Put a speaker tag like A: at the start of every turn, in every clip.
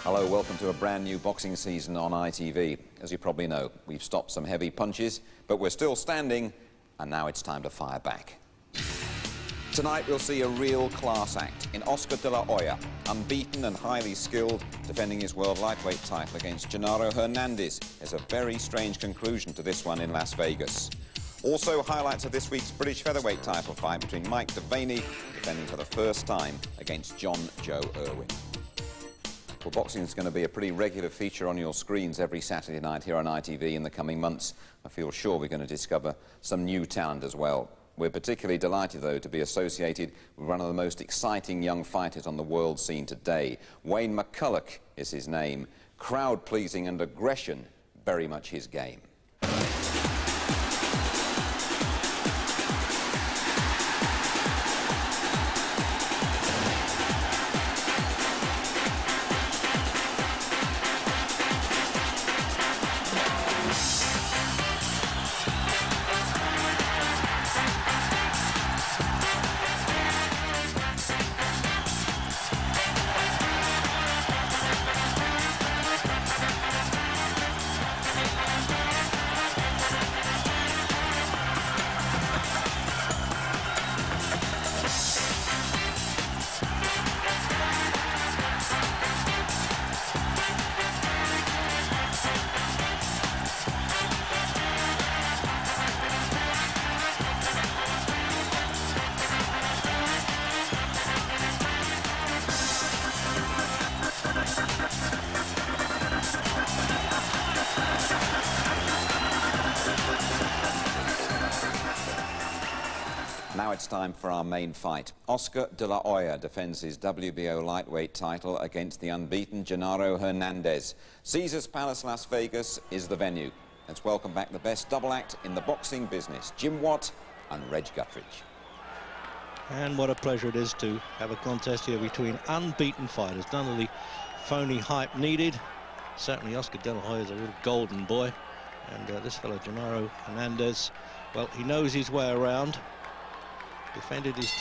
A: Hello, welcome to a brand new boxing season on ITV. As you probably know, we've stopped some heavy punches, but we're still standing, and now it's time to fire back. Tonight we'll see a real class act in Oscar de la Hoya, unbeaten and highly skilled, defending his world lightweight title against Gennaro Hernandez. There's a very strange conclusion to this one in Las Vegas. Also highlights of this week's British featherweight title fight between Mike Devaney, defending for the first time against John Joe Irwin. Well, boxing is going to be a pretty regular feature on your screens every Saturday night here on ITV in the coming months. I feel sure we're going to discover some new talent as well. We're particularly delighted, though, to be associated with one of the most exciting young fighters on the world scene today. Wayne McCulloch is his name. Crowd-pleasing and aggression, very much his game. Now it's time for our main fight. Oscar de la Hoya defends his WBO lightweight title against the unbeaten Gennaro Hernandez. Caesars Palace, Las Vegas is the venue. Let's welcome back the best double act in the boxing business, Jim Watt and Reg Guthridge.
B: And what a pleasure it is to have a contest here between unbeaten fighters. None of the phony hype needed. Certainly Oscar de la Hoya is a real golden boy. And this fellow Gennaro Hernandez, well, he knows his way around. Defended his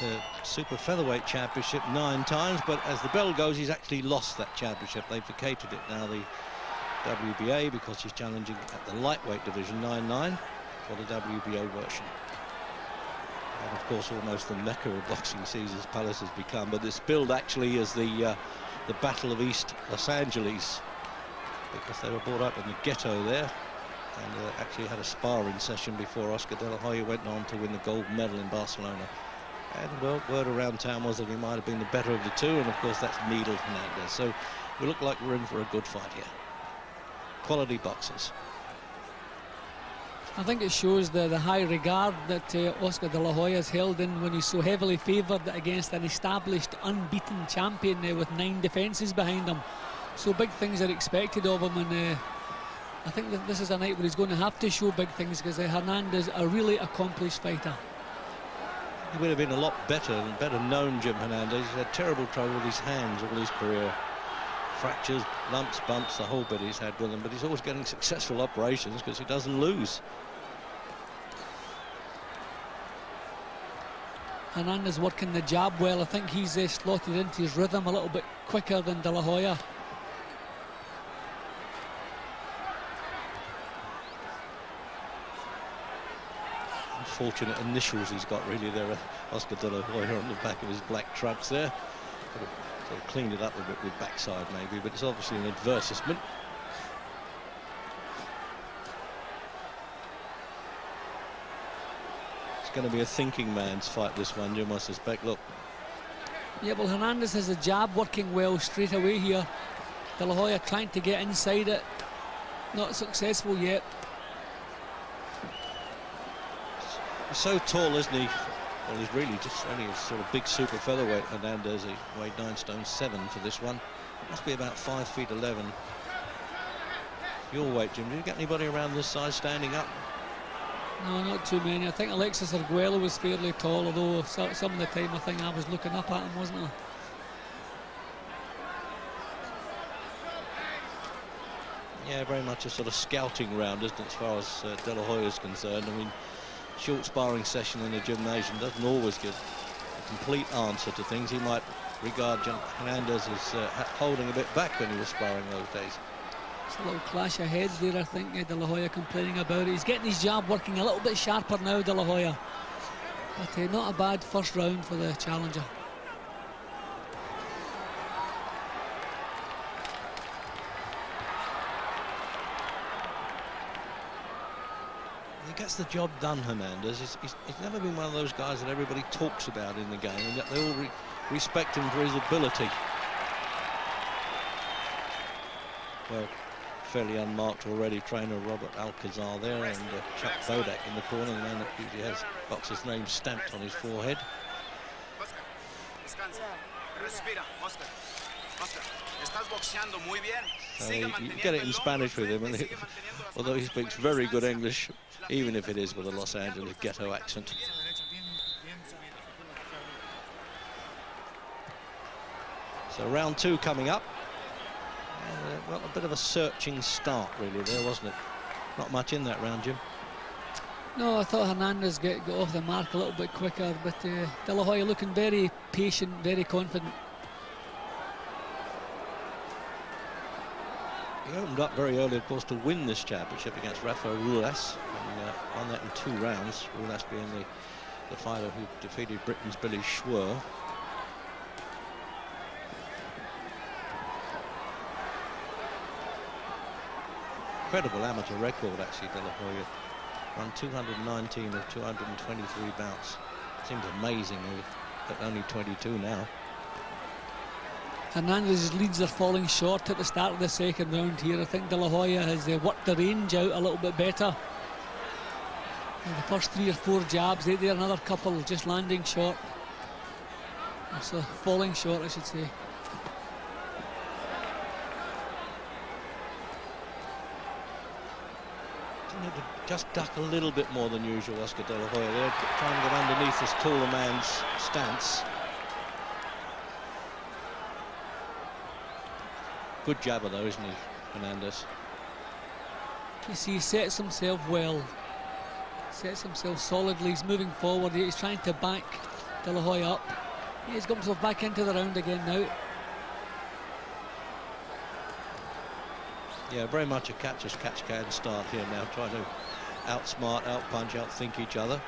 B: super featherweight championship 9 times, but as the bell goes, he's actually lost that championship. They've vacated it now, the WBA, because he's challenging at the lightweight division 9-9 for the WBO version. And of course, almost the mecca of boxing, Caesars Palace has become. But it's billed actually as the Battle of East Los Angeles, because they were brought up in the ghetto there. And actually had a sparring session before Oscar de la Hoya went on to win the gold medal in Barcelona. And well, word around town was that he might have been the better of the two, and of course that's needled Hernandez. So we look like we're in for a good fight here. Quality boxers.
C: I think it shows the high regard that Oscar de la Hoya is held in when he's so heavily favoured against an established, unbeaten champion with 9 defences behind him. So big things are expected of him, and I think that this is a night where he's going to have to show big things, because Hernandez, a really accomplished fighter.
B: He would have been a lot better and better known, Jim Hernandez. He's had terrible trouble with his hands all his career. Fractures, lumps, bumps, the whole bit he's had with them, but he's always getting successful operations because he doesn't lose.
C: Hernandez working the jab well. I think he's slotted into his rhythm a little bit quicker than de la Hoya.
B: Unfortunate initials he's got really there, Oscar de la Hoya, on the back of his black trunks there. Could have sort of cleaned it up a bit with backside maybe, but it's obviously an advertisement. It's going to be a thinking man's fight, this one, Jim, I suspect. Look.
C: Yeah, well, Hernandez has the jab working well straight away here. De la Hoya trying to get inside it, not successful yet.
B: He's so tall, isn't he? Well, he's really just only a sort of big super featherweight. Hernandez, he weighed 9 stone 7 for this one. Must be about 5 feet 11. Your weight, Jim. Do you get anybody around this size standing up?
C: No, not too many. I think Alexis Arguello was fairly tall, although some of the time I think I was looking up at him, wasn't I?
B: Yeah, very much a sort of scouting round, isn't it, as far as de la Hoya is concerned. I mean, short sparring session in a gymnasium doesn't always give a complete answer to things. He might regard, Hernandez is holding a bit back when he was sparring those days.
C: It's a little clash of heads there, I think, De La Hoya complaining about it. He's getting his jab working a little bit sharper now, De La Hoya. But not a bad first round for the challenger.
B: He gets the job done, Hernandez. He's never been one of those guys that everybody talks about in the game, and yet they all respect him for his ability. Well, fairly unmarked already, trainer Robert Alcazar there, and Chuck Bodak in the corner, the man that usually has boxer's name stamped on his forehead. You get it in Spanish with him, and although he speaks very good English, even if it is with a Los Angeles ghetto accent. So round 2 coming up. Well, a bit of a searching start really there, wasn't it? Not much in that round, Jim.
C: No, I thought Hernandez got off the mark a little bit quicker, but De La Hoya looking very patient, very confident.
B: He opened up very early, of course, to win this championship against Rafael Ruiz, and won that in 2 rounds. Ruiz being the fighter who defeated Britain's Billy Schwer. Incredible amateur record, actually, De La Hoya. Won 219 of 223 bouts. Seems amazing at only 22 now.
C: Hernandez's leads are falling short at the start of the second round here. I think De La Hoya has worked the range out a little bit better. And the first 3 or 4 jabs, there another couple just landing short. So falling short, I should say.
B: Need to just duck a little bit more than usual, Oscar De La Hoya there, trying to get underneath this taller man's stance. Good jabber though, isn't he, Hernandez?
C: You see, he sets himself well, sets himself solidly. He's moving forward. He's trying to back De La Hoya up. He's got himself back into the round again now. Yeah, very much a catch-as-catch-can start here now, trying to outsmart, outpunch, outthink each other.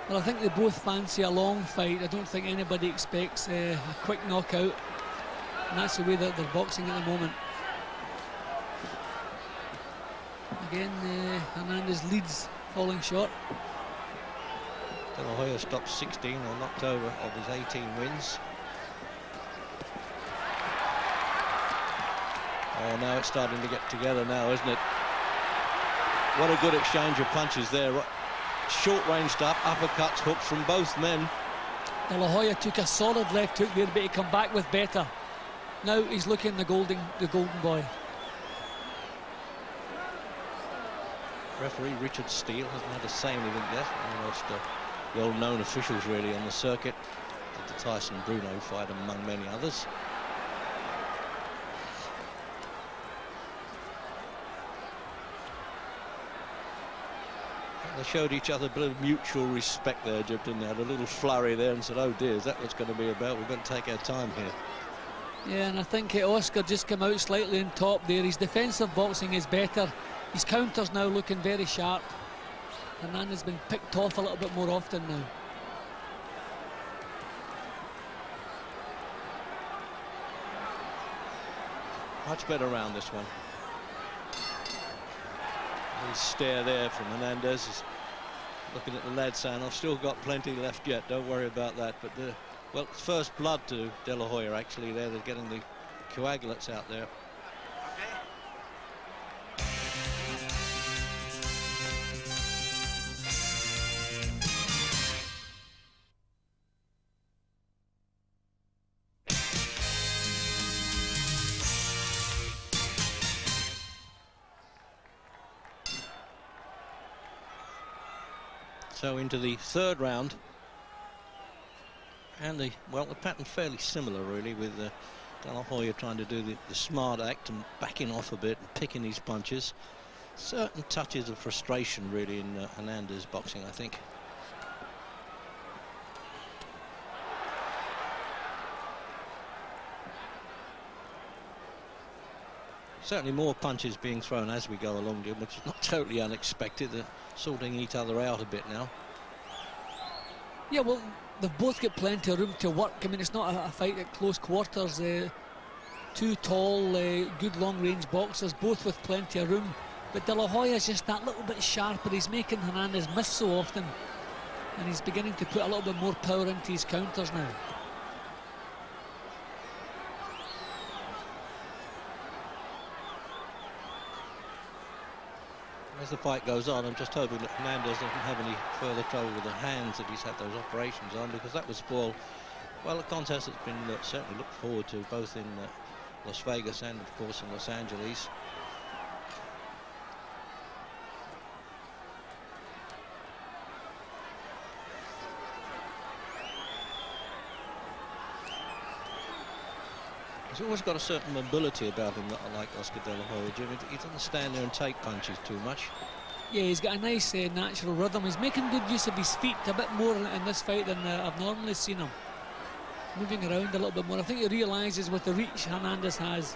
C: Well, I think they both fancy a long fight. I don't think anybody expects a quick knockout. And that's the way that they're boxing at the moment. Again, Hernandez leads, falling short.
B: De La Hoya stopped 16 or knocked over of his 18 wins. Oh, now it's starting to get together now, isn't it? What a good exchange of punches there. Short-range stuff, uppercuts, hooks from both men.
C: De La Hoya took a solid left hook there, but he come back with better. Now he's looking the golden boy.
B: Referee Richard Steele hasn't had to say anything yet. Almost well-known officials really on the circuit. The Tyson Bruno fight among many others. They showed each other a bit of mutual respect there, Jim, didn't they? Had a little flurry there and said, oh dear, is that what's going to be about? We've got to take our time here.
C: Yeah, and I think Oscar just came out slightly on top there. His defensive boxing is better. His counters now looking very sharp. Hernandez has been picked off a little bit more often now.
B: Much better round this one. Little stare there from Hernandez. He's looking at the lad saying, I've still got plenty left yet, don't worry about that. But well, it's first blood to De La Hoya actually there. They're getting the coagulates out there. So into the third round, and the pattern fairly similar really, with De La Hoya trying to do the smart act and backing off a bit and picking his punches. Certain touches of frustration really in Hernandez boxing, I think. Certainly more punches being thrown as we go along, Jim, which is not totally unexpected. They're sorting each other out a bit now.
C: Yeah, well, they've both got plenty of room to work. I mean, it's not a fight at close quarters. Two tall, good long-range boxers, both with plenty of room. But De La Hoya is just that little bit sharper. He's making Hernandez miss so often. And he's beginning to put a little bit more power into his counters now.
B: As the fight goes on, I'm just hoping that Hernandez doesn't have any further trouble with the hands that he's had those operations on, because that would spoil, well, a contest that's been certainly looked forward to, both in Las Vegas and, of course, in Los Angeles. He's always got a certain mobility about him that I like, Oscar De La Hoya, Jim. He doesn't stand there and take punches too much.
C: Yeah, he's got a nice natural rhythm. He's making good use of his feet a bit more in this fight than I've normally seen him. Moving around a little bit more. I think he realises with the reach Hernandez has,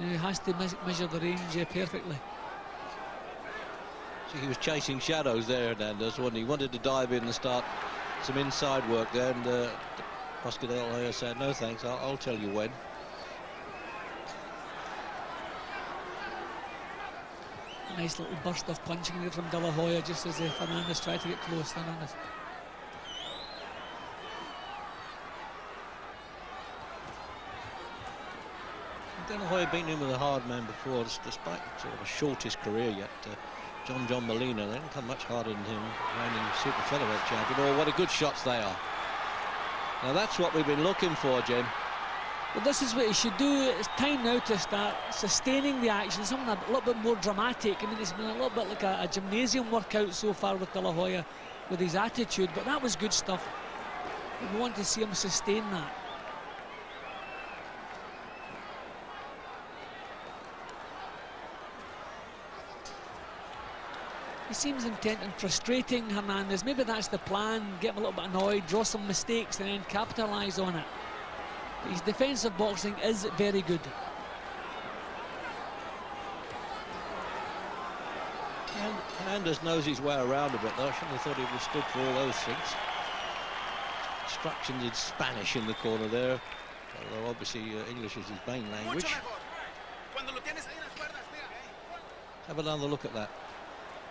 C: he has to measure the range perfectly.
B: See, he was chasing shadows there, Hernandez, wasn't he? He wanted to dive in and start some inside work there, and Oscar De La Hoya said, no thanks, I'll tell you when.
C: Nice little burst of punching there from De La Hoya just as Hernandez tried to get close to Hernandez.
B: De La Hoya beaten him with a hard man before, despite sort of a shortest career yet. John Molina, they didn't come much harder than him, reigning super featherweight champion. Oh, what a good shots they are. Now that's what we've been looking for, Jim.
C: Well, this is what he should do. It's time now to start sustaining the action, something a little bit more dramatic. I mean, it's been a little bit like a gymnasium workout so far with De La Hoya, with his attitude, but that was good stuff. We want to see him sustain that. He seems intent on frustrating Hernandez. Maybe that's the plan, get him a little bit annoyed, draw some mistakes and then capitalise on it. His defensive boxing is very good.
B: And Hernandez knows his way around a bit, though. I shouldn't have thought he would have stood for all those things. Instructions in Spanish in the corner there, although obviously English is his main language. Have another look at that.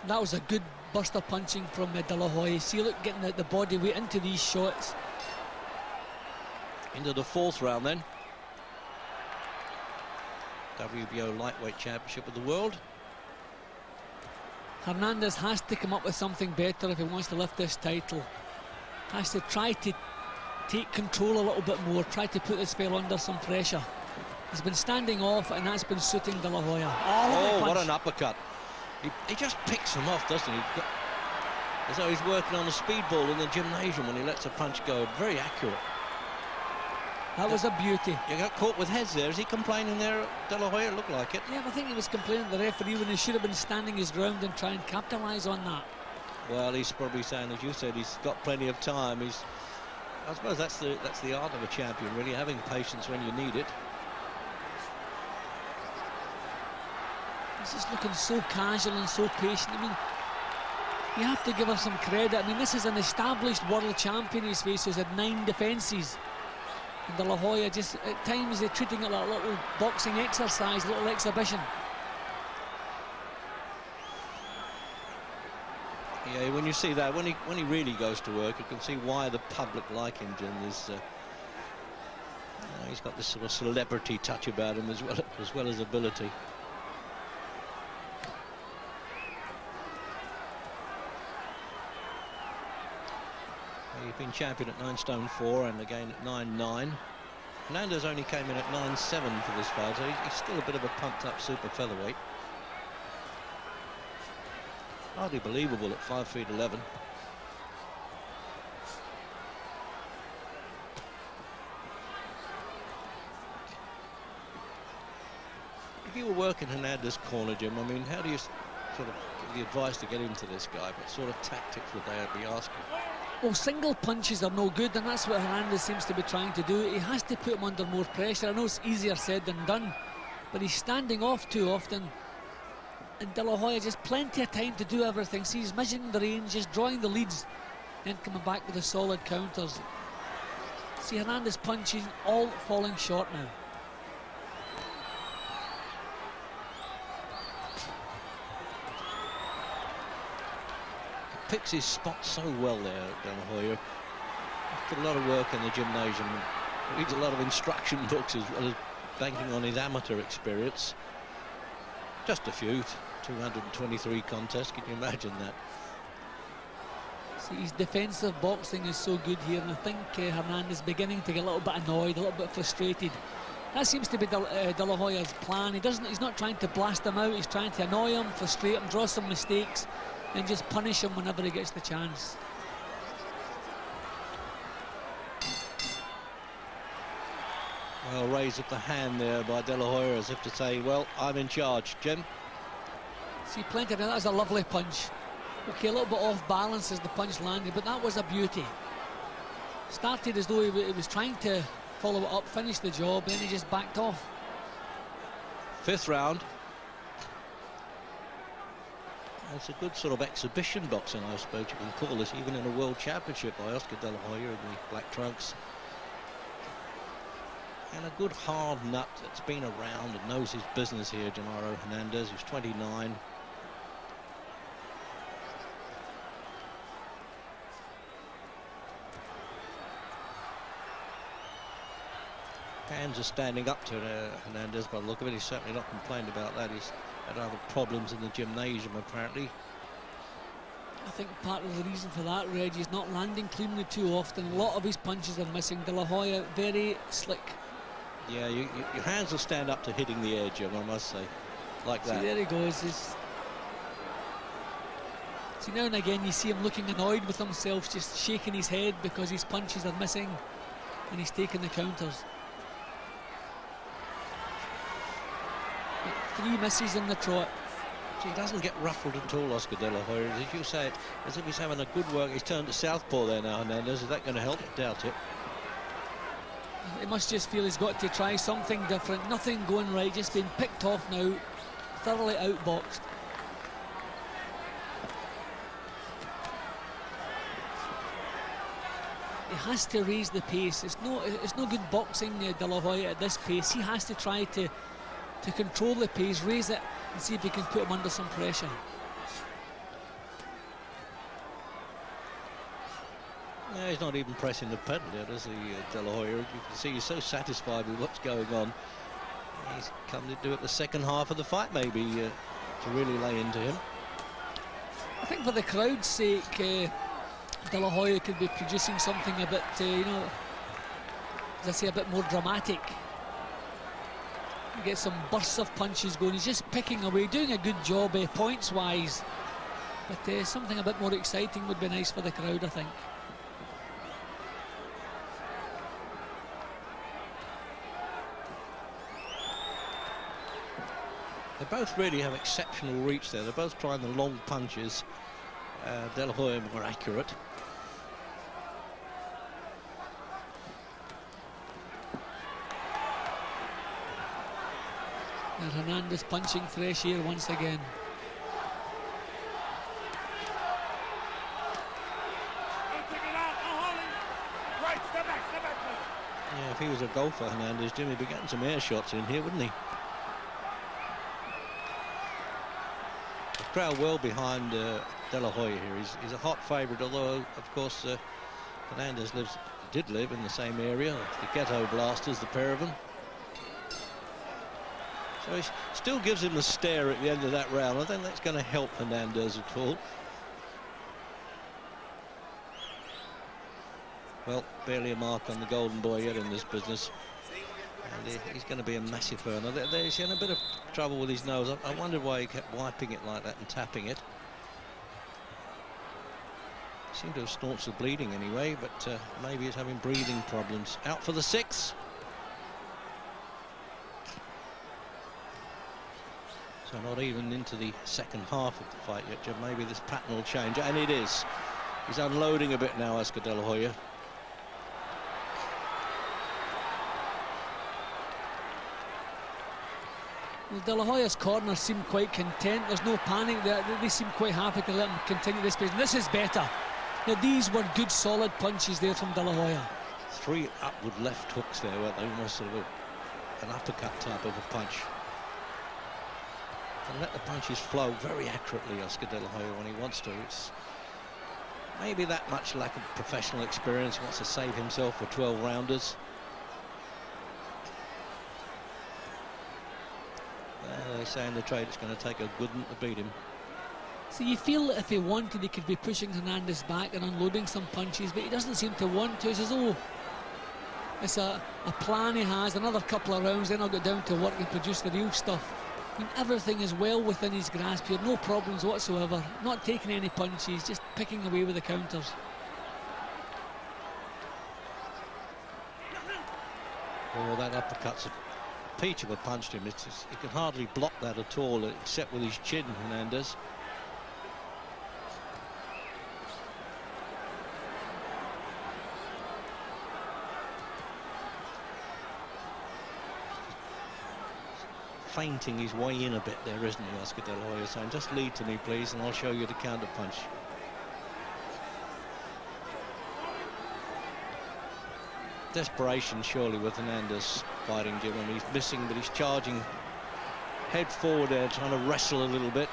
C: That was a good burst of punching from De La Hoya. See, look, getting the body weight into these shots.
B: Into the fourth round then. WBO lightweight championship of the world.
C: Hernandez has to come up with something better if he wants to lift this title. Has to try to take control a little bit more, try to put this fella under some pressure. He's been standing off and that's been suiting De La Hoya.
B: Oh, what an uppercut. He just picks him off, doesn't he? As though he's working on a speedball in the gymnasium when he lets a punch go. Very accurate.
C: That was a beauty.
B: You got caught with heads there. Is he complaining there, De La Hoya? It looked like it.
C: Yeah, I think he was complaining to the referee when he should have been standing his ground and try and capitalise on that.
B: Well, he's probably saying, as you said, he's got plenty of time. I suppose that's the art of a champion, really, having patience when you need it.
C: He's just looking so casual and so patient. I mean, you have to give her some credit. I mean, this is an established world champion he's faced who's had 9 defences. And De La Hoya just, at times, they're treating it like a little boxing exercise, a little exhibition.
B: Yeah, when you see that, when he really goes to work, you can see why the public like him, Jim. He's got this sort of celebrity touch about him as well as ability. He's been champion at 9 stone 4 and again at 9'9". Hernandez only came in at 9'7" for this fight, so he's still a bit of a pumped-up super featherweight. Hardly believable at 5'11". If you were working Hernandez's corner, Jim, I mean, how do you sort of give the advice to get into this guy? What sort of tactics would they be asking?
C: Well, single punches are no good, and that's what Hernandez seems to be trying to do. He has to put him under more pressure. I know it's easier said than done, but he's standing off too often. And De La Hoya just plenty of time to do everything. See, he's measuring the range, just drawing the leads, then coming back with the solid counters. See, Hernandez punching, all falling short now.
B: He picks his spot so well there, De La Hoya. He's put a lot of work in the gymnasium. He reads a lot of instruction books as well as banking on his amateur experience. Just a few, 223 contests, can you imagine that?
C: See, his defensive boxing is so good here, and I think Hernandez is beginning to get a little bit annoyed, a little bit frustrated. That seems to be De La Hoya's plan. He's not trying to blast him out, he's trying to annoy him, frustrate him, draw some mistakes, and just punish him whenever he gets the chance.
B: Well, raise of the hand there by De La Hoya as if to say, well, I'm in charge, Jim.
C: See, plenty of that was a lovely punch. Okay, a little bit off balance as the punch landed, but that was a beauty. Started as though he was trying to follow it up, finish the job, then he just backed off.
B: Fifth round. It's a good sort of exhibition boxing, I suppose you can call this, even in a world championship by Oscar De La Hoya in the black trunks. And a good hard nut that's been around and knows his business here, Jamaro Hernandez, who's 29. Hands are standing up to Hernandez by the look of it. He's certainly not complained about that. He's had other problems in the gymnasium, apparently.
C: I think part of the reason for that, Reg, is not landing cleanly too often. A lot of his punches are missing. De La Hoya, very slick.
B: Yeah, your hands will stand up to hitting the air, Jim, I must say. Like that.
C: See, there he goes. See, now and again you see him looking annoyed with himself, just shaking his head because his punches are missing and he's taking the counters. 3 misses in the trot.
B: He doesn't get ruffled at all, Oscar De La Hoya. As you say, as if he's having a good work. He's turned to southpaw there now, Hernandez. Is that going to help? I doubt it.
C: He must just feel he's got to try something different. Nothing going right, just being picked off now, thoroughly outboxed. He has to raise the pace. It's no good boxing De La Hoya at this pace. He has to try to control the pace, raise it, and see if he can put him under some pressure.
B: Yeah, he's not even pressing the pedal yet, is he, De La Hoya? You can see he's so satisfied with what's going on. He's come to do it the second half of the fight, maybe, to really lay into him.
C: I think for the crowd's sake, De La Hoya could be producing something a bit, you know, as I say, a bit more dramatic. You get some bursts of punches going. He's just picking away, doing a good job points-wise. But something a bit more exciting would be nice for the crowd, I think.
B: They both really have exceptional reach there. They're both trying the long punches. De La Hoya more accurate.
C: And Hernandez punching fresh air once again.
B: Yeah, if he was a golfer, Hernandez, Jimmy, be getting some air shots in here, wouldn't he? The crowd well behind De La Hoya here. He's a hot favourite, although, of course, Hernandez did live in the same area. The ghetto blasters, the pair of them. So he still gives him the stare at the end of that round. I don't think that's going to help Hernandez at all. Well, barely a mark on the golden boy yet in this business. And he's going to be a massive earner. He's in a bit of trouble with his nose. I wondered why he kept wiping it like that and tapping it. Seemed to have staunch the bleeding anyway, but maybe he's having breathing problems. Out for the 6th. So not even into the second half of the fight yet, Jim. Maybe this pattern will change, and it is. He's unloading a bit now, Oscar De La Hoya.
C: Well, De La Hoya's corner seem quite content. There's no panic there. They seem quite happy to let him continue this pace. And this is better. Now, these were good, solid punches there from De La Hoya.
B: 3 upward left hooks there, weren't they? Almost sort of an uppercut type of a punch. And let the punches flow very accurately, Oscar De La Hoya, when he wants to. It's maybe that much lack of professional experience. He wants to save himself for 12 rounders. They say in the trade it's going to take a good one to beat him.
C: So you feel that if he wanted, he could be pushing Hernandez back and unloading some punches, but he doesn't seem to want to. It's as though it's a plan he has, another couple of rounds, then I'll get down to work and produce the real stuff. I mean, everything is well within his grasp here, no problems whatsoever, not taking any punches, just picking away with the counters.
B: Oh, that uppercut's a peach of a punch to him. He can hardly block that at all, except with his chin, Hernandez. Feinting his way in a bit there, isn't he, Oscar De La Hoya, saying, just lead to me, please, and I'll show you the counter punch. Desperation, surely, with Hernandez fighting Jim, and he's missing, but he's charging head forward there, trying to wrestle a little bit.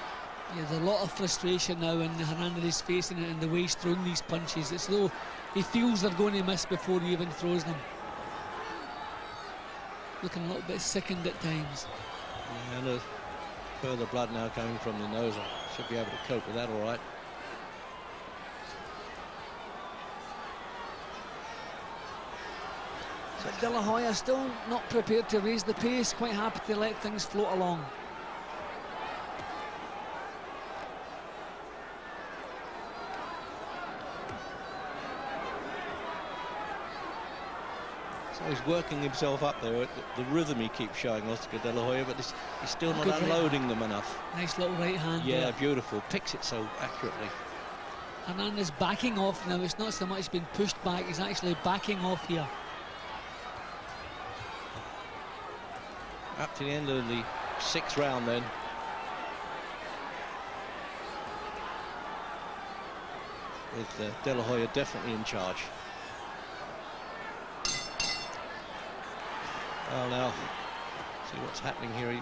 C: Yeah, there's a lot of frustration now, and Hernandez is facing it, and the way he's throwing these punches, it's though he feels they're going to miss before he even throws them. Looking a little bit sickened at times.
B: And further blood now coming from the nose. I should be able to cope with that all right.
C: But De La Hoya still not prepared to raise the pace, quite happy to let things float along.
B: So he's working himself up there. The rhythm he keeps showing, Oscar De La Hoya, but he's still not unloading them enough.
C: Nice little right hand.
B: Yeah,
C: there.
B: beautiful. Picks it so accurately.
C: Hernandez backing off now. It's not so much being pushed back, he's actually backing off here.
B: Up to the end of the 6th round then. With De La Hoya definitely in charge. Well, now, see what's happening here.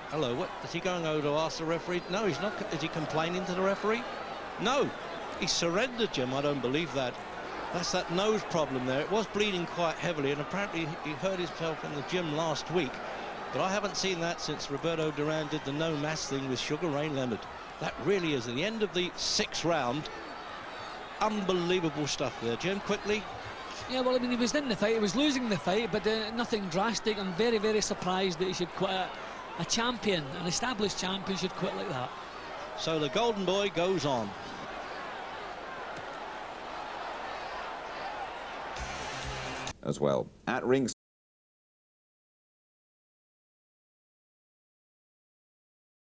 B: Hello, what? Is he going over to ask the referee? No, he's not. Is he complaining to the referee? No, he surrendered, Jim. I don't believe that. That's that nose problem there. It was bleeding quite heavily, and apparently he hurt himself in the gym last week. But I haven't seen that since Roberto Duran did the no mass thing with Sugar Ray Leonard. That really is at the end of the 6th round. Unbelievable stuff there, Jim. Quickly.
C: Yeah, well, I mean, he was in the fight, he was losing the fight, but nothing drastic. I'm very, very surprised that he should quit. A champion, an established champion, should quit like that.
B: So the Golden Boy goes on.
A: As well. At ringside.